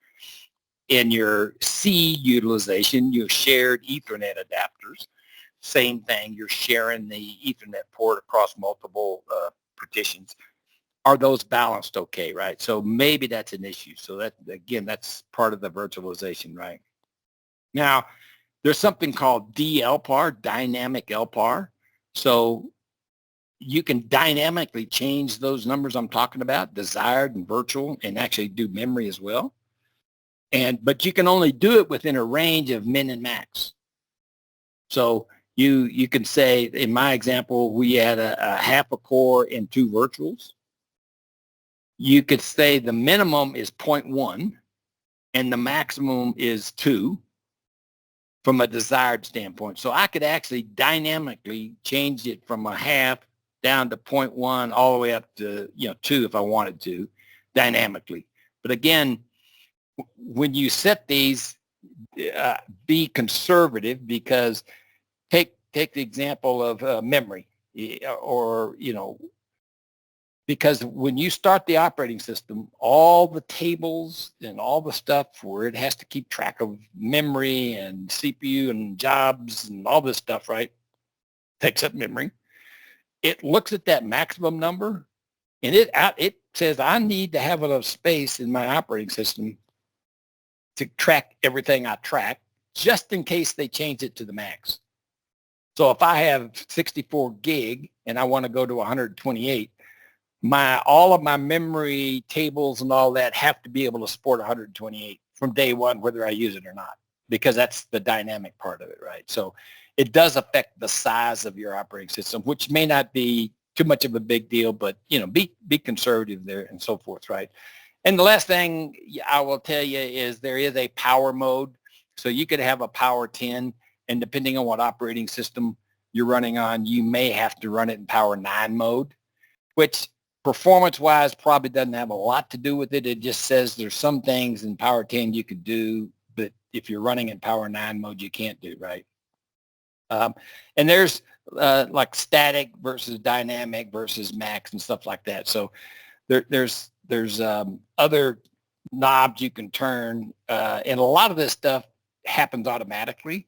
In your C utilization, your shared Ethernet adapters. Same thing, you're sharing the Ethernet port across multiple partitions. Are those balanced okay, right? So maybe that's an issue. So that's part of the virtualization, right? Now, there's something called DLPAR, dynamic LPAR. So you can dynamically change those numbers I'm talking about, desired and virtual, and actually do memory as well. But you can only do it within a range of min and max. So you can say, in my example, we had a half a core and 2 virtuals. You could say the minimum is 0.1 and the maximum is 2 from a desired standpoint. So I could actually dynamically change it from a half down to 0.1 all the way up to 2 if I wanted to, dynamically. But again, when you set these, be conservative, because take the example of memory, or because when you start the operating system, all the tables and all the stuff where it has to keep track of memory and CPU and jobs and all this stuff, right, takes up memory. It looks at that maximum number and it says, I need to have enough space in my operating system to track everything I track, just in case they change it to the max. So if I have 64 gig and I want to go to 128, all of my memory tables and all that have to be able to support 128 from day one, whether I use it or not, because that's the dynamic part of it, right? So it does affect the size of your operating system, which may not be too much of a big deal, but be conservative there and so forth, right? And the last thing I will tell you is there is a power mode. So you could have a power 10, and depending on what operating system you're running on, you may have to run it in power 9 mode, which performance-wise probably doesn't have a lot to do with it. It just says there's some things in power 10 you could do, but if you're running in power 9 mode, you can't do, right? And there's like static versus dynamic versus max and stuff like that. So there's other knobs you can turn, and a lot of this stuff happens automatically.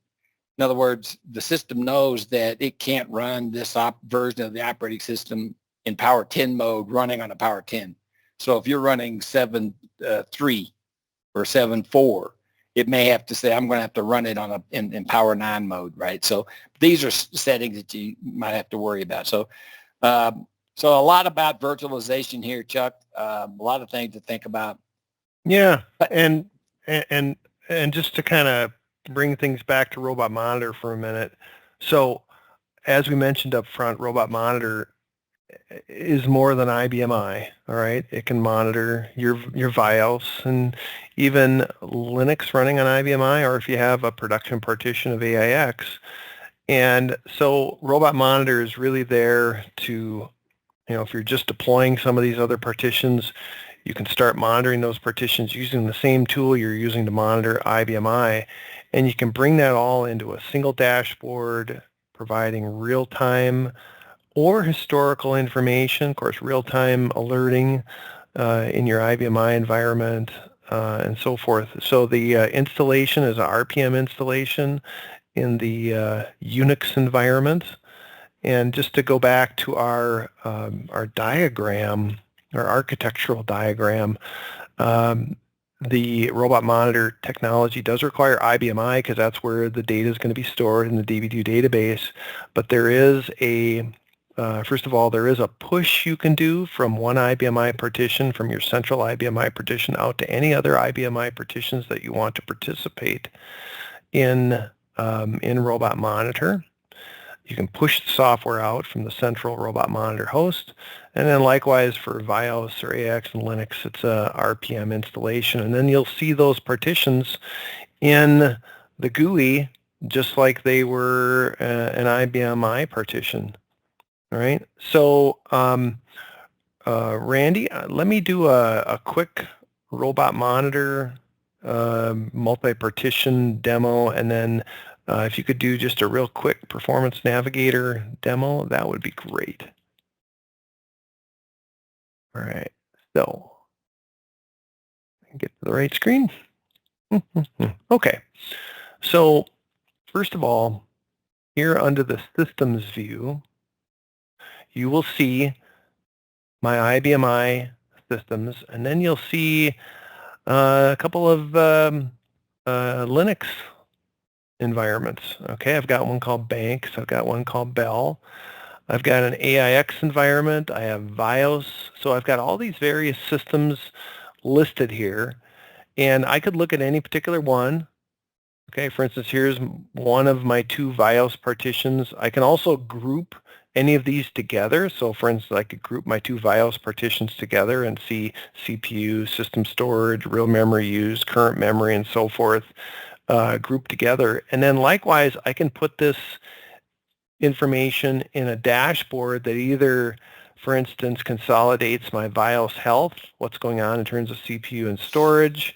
In other words, the system knows that it can't run this version of the operating system in Power 10 mode running on a Power 10. So if you're running 7.3 or 7.4, it may have to say, I'm going to have to run it on in Power 9 mode, right? So these are settings that you might have to worry about. So so a lot about virtualization here, Chuck. A lot of things to think about. Yeah, and just to kind of bring things back to Robot Monitor for a minute. So as we mentioned up front, Robot Monitor is more than IBM I, all right? It can monitor your BIOS and even Linux running on IBM I, or if you have a production partition of AIX. And so Robot Monitor is really there to, if you're just deploying some of these other partitions, you can start monitoring those partitions using the same tool you're using to monitor IBM I, and you can bring that all into a single dashboard, providing real-time or historical information, of course, real-time alerting in your IBM I environment and so forth. So the installation is a RPM installation in the Unix environment. And just to go back to our diagram, our architectural diagram, the Robot Monitor technology does require IBM I because that's where the data is going to be stored in the DB2 database. But there is first of all, there is a push you can do from one IBM I partition, from your central IBM I partition out to any other IBM I partitions that you want to participate in Robot Monitor. You can push the software out from the central Robot Monitor host, and then likewise for BIOS or AIX and Linux, it's a RPM installation, and then you'll see those partitions in the GUI just like they were an IBM I partition. All right, so Randy, let me do a quick Robot Monitor multi-partition demo, and then if you could do just a real quick Performance Navigator demo, that would be great. All right, so get to the right screen. Okay, so first of all, here under the Systems view, you will see my IBM I systems, and then you'll see a couple of Linux environments. Okay, I've got one called Banks, I've got one called Bell, I've got an AIX environment, I have BIOS, so I've got all these various systems listed here, and I could look at any particular one. Okay, for instance, here's one of my two BIOS partitions. I can also group any of these together. So for instance, I could group my two BIOS partitions together and see CPU, system storage, real memory used, current memory, and so forth grouped together. And then likewise, I can put this information in a dashboard that either, for instance, consolidates my BIOS health, what's going on in terms of CPU and storage,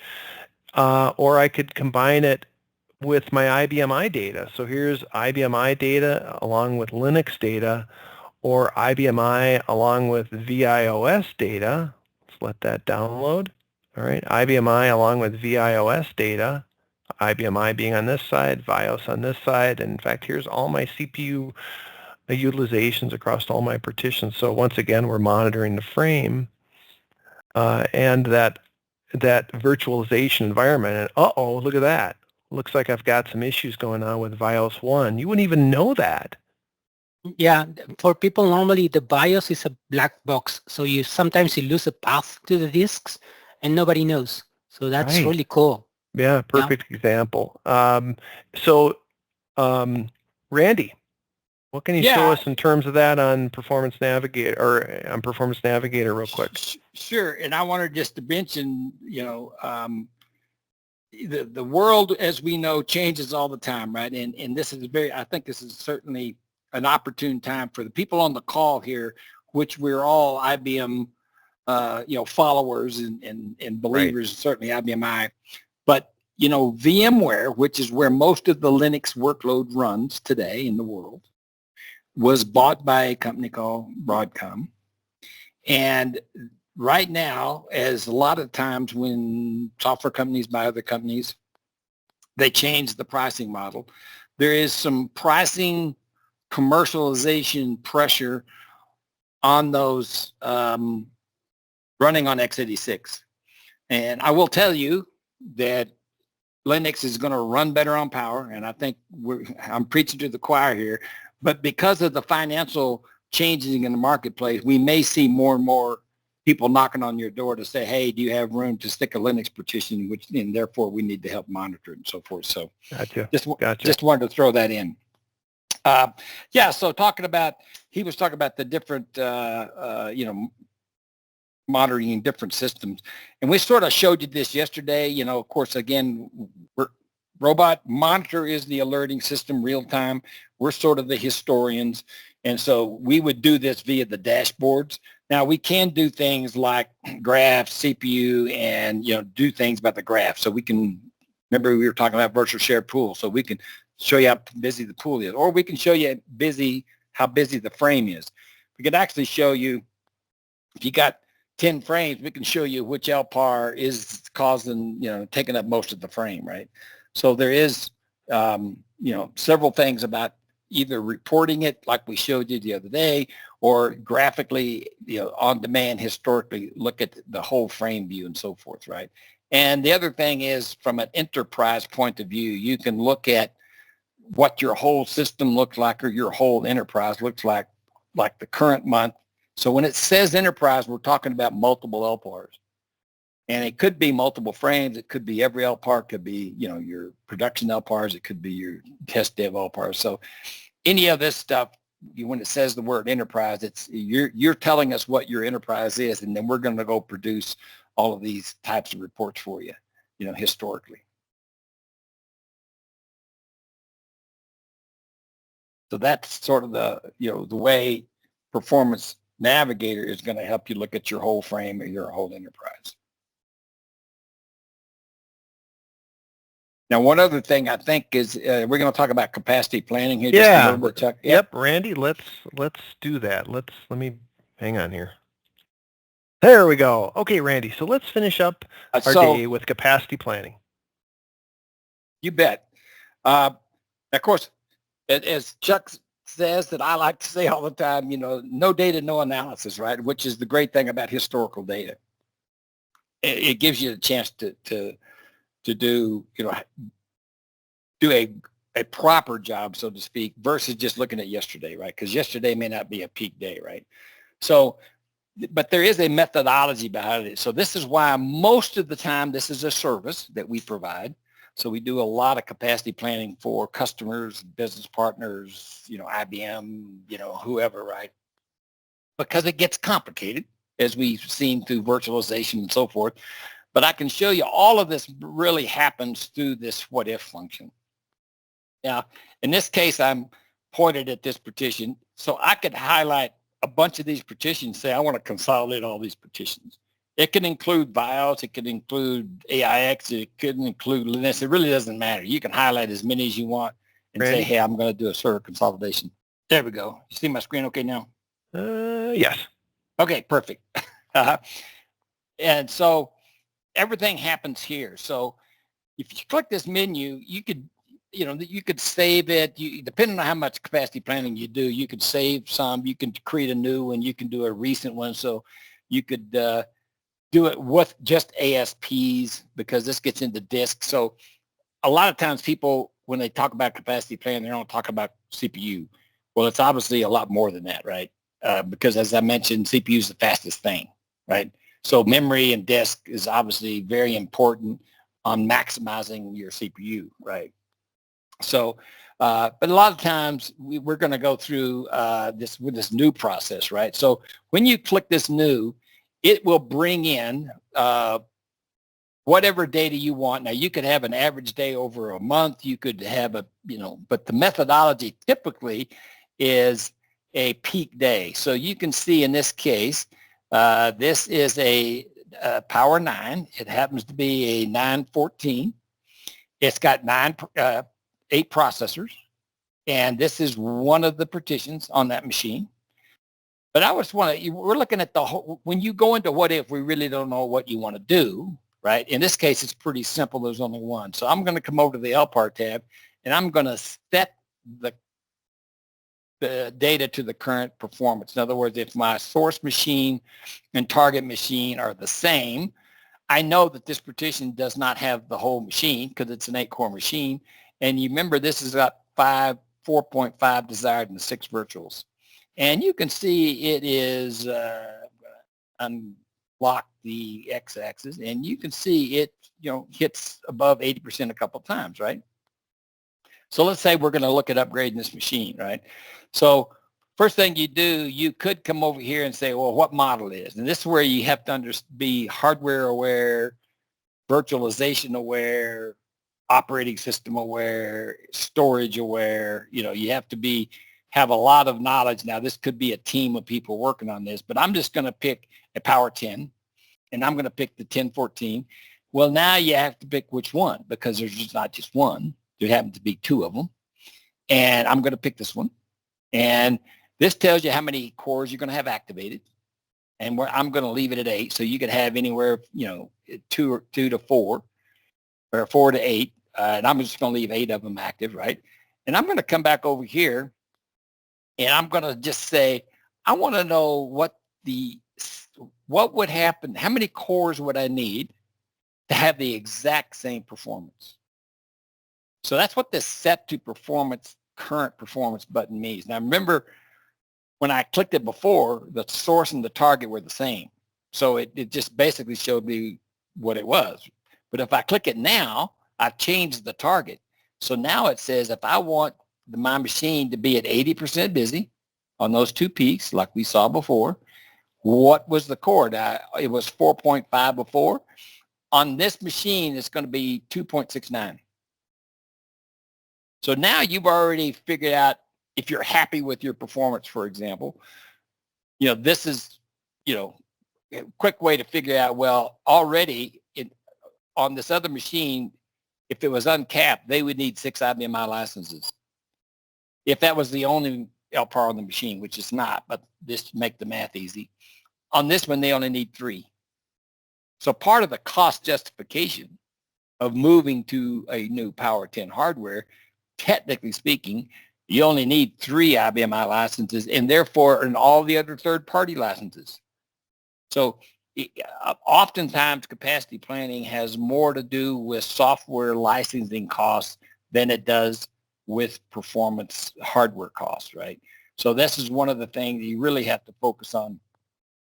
or I could combine it with my IBM I data. So here's IBM I data along with Linux data, or IBM I along with VIOS data. Let's let that download. All right, IBM I along with VIOS data, IBM I being on this side, BIOS on this side, and in fact, here's all my CPU utilizations across all my partitions. So once again, we're monitoring the frame and that virtualization environment. And uh-oh, look at that. Looks like I've got some issues going on with BIOS 1. You wouldn't even know that. Yeah, for people, normally the BIOS is a black box. So sometimes you lose a path to the disks and nobody knows. So that's Right. really cool. Yeah, perfect example. Randy, what can you show us in terms of that on Performance Navigator, or on Performance Navigator real quick? Sure, and I wanted just to mention, the world, as we know, changes all the time, right? And this is I think this is certainly an opportune time for the people on the call here, which we're all IBM, followers and believers, right. Certainly IBM I. But, VMware, which is where most of the Linux workload runs today in the world, was bought by a company called Broadcom. And right now, as a lot of times when software companies buy other companies, they change the pricing model. There is some pricing commercialization pressure on those running on x86. And I will tell you that Linux is going to run better on power, and I think I'm preaching to the choir here, but because of the financial changes in the marketplace, we may see more and more people knocking on your door to say, hey, do you have room to stick a Linux partition, and therefore we need to help monitor it and so forth. So Gotcha. Just wanted to throw that in. Yeah, so he was talking about the different, monitoring different systems. And we sort of showed you this yesterday. Of course, again, Robot Monitor is the alerting system real time. We're sort of the historians. And so we would do this via the dashboards. Now we can do things like graphs, CPU, and, do things about the graph. So we can, remember we were talking about virtual shared pool. So we can show you how busy the pool is, or we can show you how busy the frame is. We could actually show you, if you got 10 frames, we can show you which LPAR is causing, taking up most of the frame, right? So there is, several things about either reporting it like we showed you the other day, or graphically, on demand, historically, look at the whole frame view and so forth, right? And the other thing is, from an enterprise point of view, you can look at what your whole system looks like, or your whole enterprise looks like the current month. So when it says enterprise, we're talking about multiple LPARs. And it could be multiple frames. It could be every LPAR. It could be, your production LPARs. It could be your test dev LPARs. So any of this stuff, when it says the word enterprise, it's you're telling us what your enterprise is, and then we're going to go produce all of these types of reports for you, historically. So that's sort of the way Performance Navigator is going to help you look at your whole frame or your whole enterprise. Now, one other thing I think is we're going to talk about capacity planning here. Yeah. Just a little bit, Chuck. Yep, Randy. Let's do that. Let me hang on here. There we go. Okay, Randy. So let's finish up our day with capacity planning. You bet. Of course, as Chuck says, that I like to say all the time, no data, no analysis, right? Which is the great thing about historical data. It gives you a chance to do, do a proper job, so to speak, versus just looking at yesterday, right? Because yesterday may not be a peak day, right? So, but there is a methodology behind it. So this is why most of the time this is a service that we provide. So we do a lot of capacity planning for customers, business partners, IBM, whoever, right? Because it gets complicated, as we've seen through virtualization and so forth. But I can show you all of this really happens through this what if function. Now, in this case, I'm pointed at this partition. So I could highlight a bunch of these partitions, say I want to consolidate all these partitions. It can include BIOS, it can include AIX, it could include Linux. It really doesn't matter. You can highlight as many as you want and say, hey, I'm going to do a server consolidation. There we go. You see my screen okay now? Yes. Okay, perfect. And so everything happens here. So if you click this menu, you could, you could save it. Depending on how much capacity planning you do, you could save some. You can create a new one. You can do a recent one. So you could do it with just ASPs, because this gets into disk. So a lot of times people, when they talk about capacity planning, they don't talk about CPU. Well, it's obviously a lot more than that, right? Because as I mentioned, CPU is the fastest thing, right? So memory and disk is obviously very important on maximizing your CPU, right? So, but a lot of times we're going to go through this with this new process, right? So when you click this new, it will bring in whatever data you want. Now, you could have an average day over a month. You could have but the methodology typically is a peak day. So you can see in this case, this is a Power 9. It happens to be a 914. It's got 8 processors, and this is one of the partitions on that machine. But I just want to, we're looking at the whole, when you go into what if, we really don't know what you want to do, right? In this case, it's pretty simple. There's only one. So I'm going to come over to the LPAR tab, and I'm going to set the data to the current performance. In other words, if my source machine and target machine are the same, I know that this partition does not have the whole machine because it's an 8-core machine. And you remember this has got 4.5 desired and 6 virtuals. And you can see it is unlock the x-axis, and you can see it, hits above 80% a couple times, right? So let's say we're going to look at upgrading this machine, right? So first thing you do, you could come over here and say, well, what model is? And this is where you have to be hardware aware, virtualization aware, operating system aware, storage aware. You have to have a lot of knowledge. Now, this could be a team of people working on this, but I'm just going to pick a Power 10, and I'm going to pick the 1014. Well, now you have to pick which one, because there's just not just one. There happen to be 2 of them. And I'm going to pick this one. And this tells you how many cores you're going to have activated. And I'm going to leave it at 8. So you could have anywhere, 2 to 4 or 4 to 8. And I'm just going to leave 8 of them active, right? And I'm going to come back over here, and I'm going to just say, I want to know what would happen, how many cores would I need to have the exact same performance? So that's what this set to performance, current performance button means. Now remember, when I clicked it before, the source and the target were the same. So it just basically showed me what it was. But if I click it now, I've changed the target. So now it says if I want my machine to be at 80% busy on those 2 peaks, like we saw before, what was the core? Now, it was 4.5 before. On this machine, it's going to be 2.69. So now you've already figured out if you're happy with your performance, for example. This is, a quick way to figure out, well, already on this other machine, if it was uncapped, they would need 6 IBMI licenses. If that was the only LPAR on the machine, which it's not, but this to make the math easy. On this one, they only need 3. So part of the cost justification of moving to a new Power 10 hardware, technically speaking, you only need 3 IBMI licenses, and therefore in all the other third-party licenses. So oftentimes capacity planning has more to do with software licensing costs than it does with performance hardware costs, right? So this is one of the things you really have to focus on,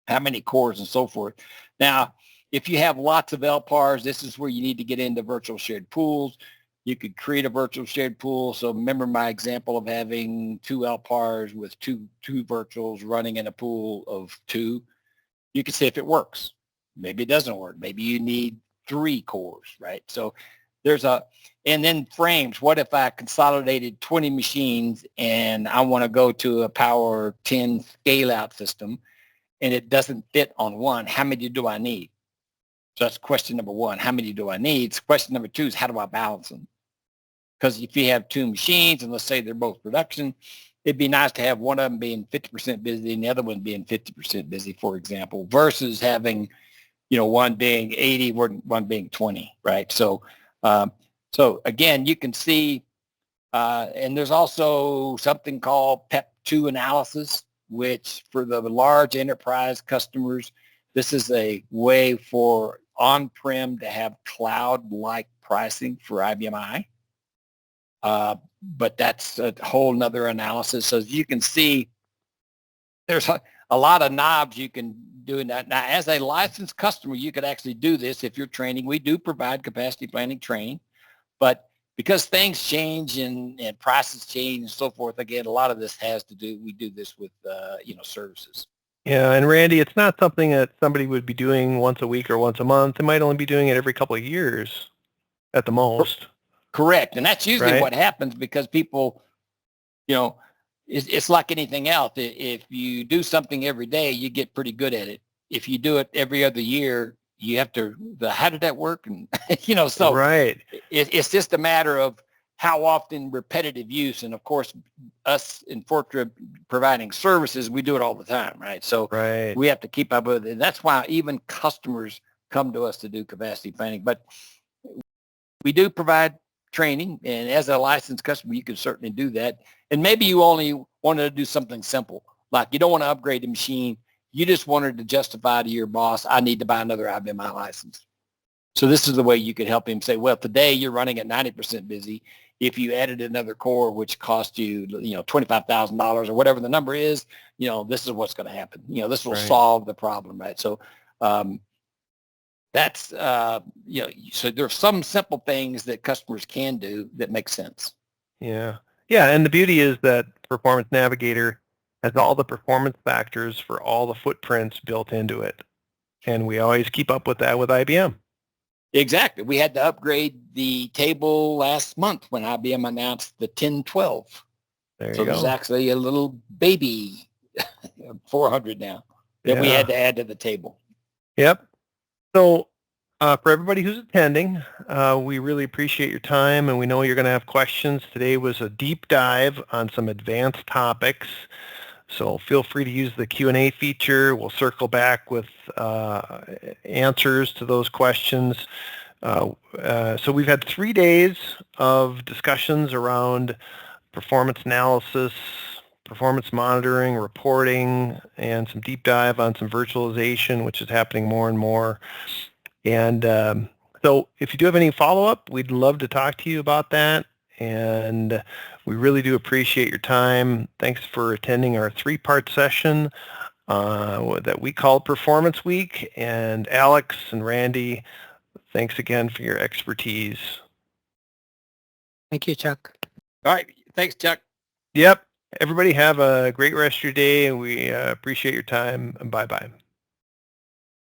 how many cores and so forth. Now, if you have lots of LPARs, this is where you need to get into virtual shared pools. You could create a virtual shared pool. So remember my example of having 2 LPARs with two virtuals running in a pool of 2. You can see if it works. Maybe it doesn't work. Maybe you need 3 cores, right? So and then frames. What if I consolidated 20 machines and I want to go to a Power 10 scale out system and it doesn't fit on one? How many do I need? So that's question number 1. How many do I need? Question number 2 is how do I balance them? Because if you have 2 machines, and let's say they're both production, it'd be nice to have one of them being 50% busy and the other one being 50% busy, for example, versus having, one being 80, one being 20, right? So again, you can see, and there's also something called PEP2 analysis, which for the large enterprise customers, this is a way for on-prem to have cloud-like pricing for IBMI. But that's a whole nother analysis. So as you can see, there's a lot of knobs you can do in that. Now, as a licensed customer, you could actually do this if you're training. We do provide capacity planning training, but because things change and prices change and so forth, again, a lot of this has to do, we do this with, services. Yeah, and Randy, it's not something that somebody would be doing once a week or once a month. They might only be doing it every couple of years at the most. Correct. And that's usually right? what happens because people, it's like anything else. If you do something every day, you get pretty good at it. If you do it every other year, you have to, how did that work? And, so right. it's just a matter of how often repetitive use. And of course, us in Fortra providing services, we do it all the time, right? So we have to keep up with it. And that's why even customers come to us to do capacity planning. But we do provide training, and as a licensed customer, you can certainly do that. And maybe you only wanted to do something simple, like you don't want to upgrade the machine. You just wanted to justify to your boss, I need to buy another IBM license. So this is the way you could help him say, well, today you're running at 90% busy. If you added another core, which cost you, $25,000 or whatever the number is, this is what's going to happen. This will solve the problem, right? So that's, so there are some simple things that customers can do that make sense. Yeah. Yeah. And the beauty is that Performance Navigator has all the performance factors for all the footprints built into it. And we always keep up with that with IBM. Exactly. We had to upgrade the table last month when IBM announced the 1012. There you so go. There's actually a little baby 400 now that we had to add to the table. Yep. So for everybody who's attending, we really appreciate your time, and we know you're going to have questions. Today was a deep dive on some advanced topics. So feel free to use the Q&A feature. We'll circle back with answers to those questions. So we've had 3 days of discussions around performance analysis, performance monitoring, reporting, and some deep dive on some virtualization, which is happening more and more. And so if you do have any follow-up, we'd love to talk to you about that. And we really do appreciate your time. Thanks for attending our 3-part session that we call Performance Week. And Alex and Randy, thanks again for your expertise. Thank you, Chuck. All right. Thanks, Chuck. Yep. Everybody have a great rest of your day, and we appreciate your time. Bye-bye.